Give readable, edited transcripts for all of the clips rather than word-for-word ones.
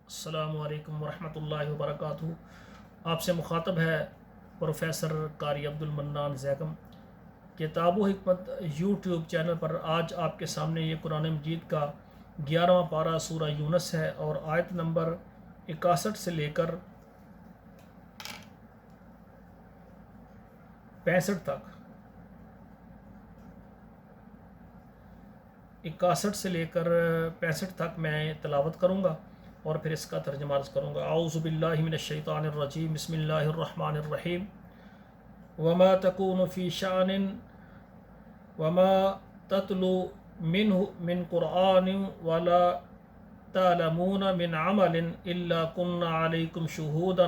السلام علیکم ورحمۃ اللہ وبرکاتہ۔ آپ سے مخاطب ہے پروفیسر قاری عبد المنان زیگم۔ کتاب و حکمت یوٹیوب چینل پر آج آپ کے سامنے یہ قرآن مجید کا 11واں پارہ سورہ یونس ہے اور آیت نمبر 61 سے لے کر 65 تک 61 سے لے کر 65 تک میں تلاوت کروں گا اور پھر اس کا ترجمہ عرض کروں گا۔ اعوذ باللہ من الشیطان الرجیم، بسم اللہ الرحمن الرحیم۔ وما تکون فی شأن وما تتلو منہ من قرآن ولا تعلمون من عمل الا كنا علیکم شہودا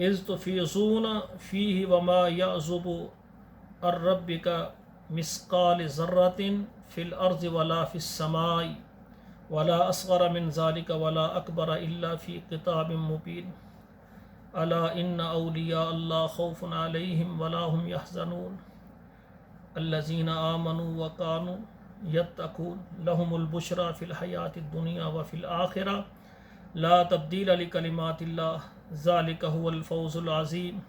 اذ تفیضون فیہ وما یعزب عن ربک مثقال ذرۃ فی الارض ولا فی السماء ولا اصغر من ذلك ولا اکبر الا فی کتاب مبین الا ان اولیاء اللہ خوف علیہم ولا هم یحزنون الذین آمنوا وکانوا یتقون لهم البشری فی الحیاۃ الدنیا وفی الآخرہ لا تبدیل لکلمات اللہ ذلک هو الفوز العظیم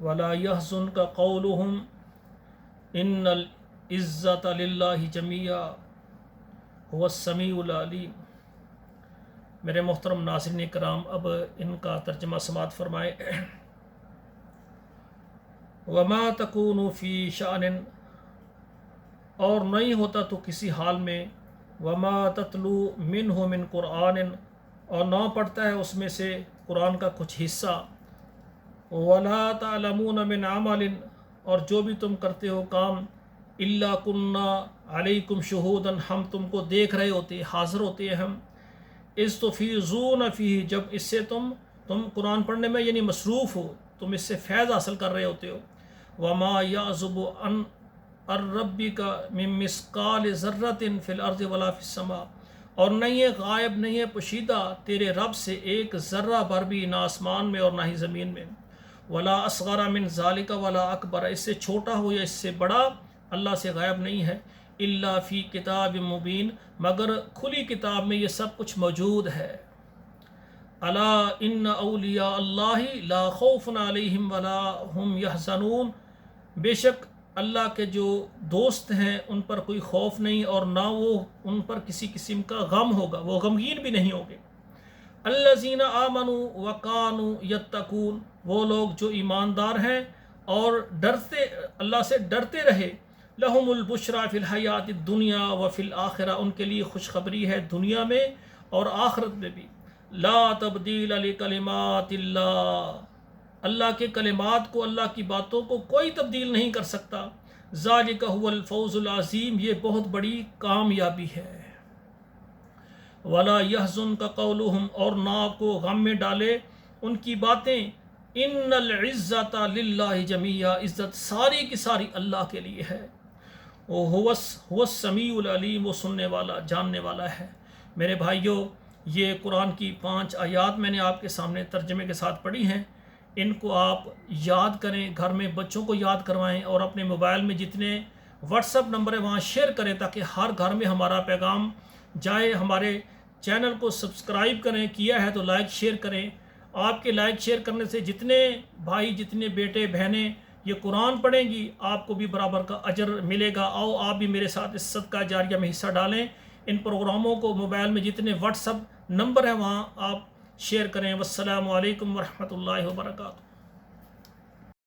ولا یحزنک قولهم ان العزت للہ جمیعا هو السمیع العلیم۔ میرے محترم ناظرین کرام، اب ان کا ترجمہ سماعت فرمائے۔ وما تکون فی شأن، اور نہیں ہوتا تو کسی حال میں، وما تتلو منہ من قرآن، اور نہ پڑھتا ہے اس میں سے قرآن کا کچھ حصہ، ولا تعلمون من عمل، اور جو بھی تم کرتے ہو کام، الا کنا علیکم شہودا، ہم تم کو دیکھ رہے ہوتے، حاضر ہوتے ہیں ہم، اذ تفیضون فیہ، جب اس سے تم قرآن پڑھنے میں یعنی مصروف ہو، تم اس سے فیض حاصل کر رہے ہوتے ہو۔ وما یعزب عن ربک من مثقال ذرۃ فی الارض ولا فی السماء، اور نہیں ہے غائب، نہیں ہے پوشیدہ تیرے رب سے ایک ذرہ بھر بھی، نہ آسمان میں اور نہ ہی زمین میں، ولا اصغر من ذلک ولا اکبر، اس سے چھوٹا ہو یا اس سے بڑا اللہ سے غائب نہیں ہے، الا فی کتاب مبین، مگر کھلی کتاب میں یہ سب کچھ موجود ہے۔ الا ان اولیاء اللہ لا خوف علیہم ولا هم یحزنون، بے شک اللہ کے جو دوست ہیں ان پر کوئی خوف نہیں اور نہ وہ ان پر کسی قسم کا غم ہوگا، وہ غمگین بھی نہیں ہوں گے۔ الذین آمنوا وکانوا یتقون، وہ لوگ جو ایماندار ہیں اور ڈرتے، اللہ سے ڈرتے رہے، لہم البشری فی الحیات الدنیا وفی الآخرہ، ان کے لیے خوشخبری ہے دنیا میں اور آخرت میں بھی۔ لا تبدیل لکلمات اللہ، اللہ کے کلمات کو، اللہ کی باتوں کو کوئی تبدیل نہیں کر سکتا۔ ذالک هو الفوز العظیم، یہ بہت بڑی کامیابی ہے۔ ولا یحزنک قولهم، اور نہ آپ کو غم میں ڈالے ان کی باتیں، ان العزت للہ جمیعا، عزت ساری کی ساری اللہ کے لیے ہے۔ هو السمیع العلیم، وہ سننے والا جاننے والا ہے۔ میرے بھائیوں، یہ قرآن کی 5 آیات میں نے آپ کے سامنے ترجمے کے ساتھ پڑھی ہیں، ان کو آپ یاد کریں، گھر میں بچوں کو یاد کروائیں اور اپنے موبائل میں جتنے واٹس ایپ نمبر ہے وہاں شیئر کریں تاکہ ہر گھر میں ہمارا پیغام جائے۔ ہمارے چینل کو سبسکرائب کریں، کیا ہے تو لائک شیئر کریں۔ آپ کے لائک شیئر کرنے سے جتنے بھائی، جتنے بیٹے بہنیں یہ قرآن پڑھیں گی، آپ کو بھی برابر کا اجر ملے گا۔ آؤ آپ بھی میرے ساتھ اس صدقہ جاریہ میں حصہ ڈالیں، ان پروگراموں کو موبائل میں جتنے واٹس ایپ نمبر ہیں وہاں آپ شیئر کریں۔ والسلام علیکم ورحمۃ اللہ وبرکاتہ۔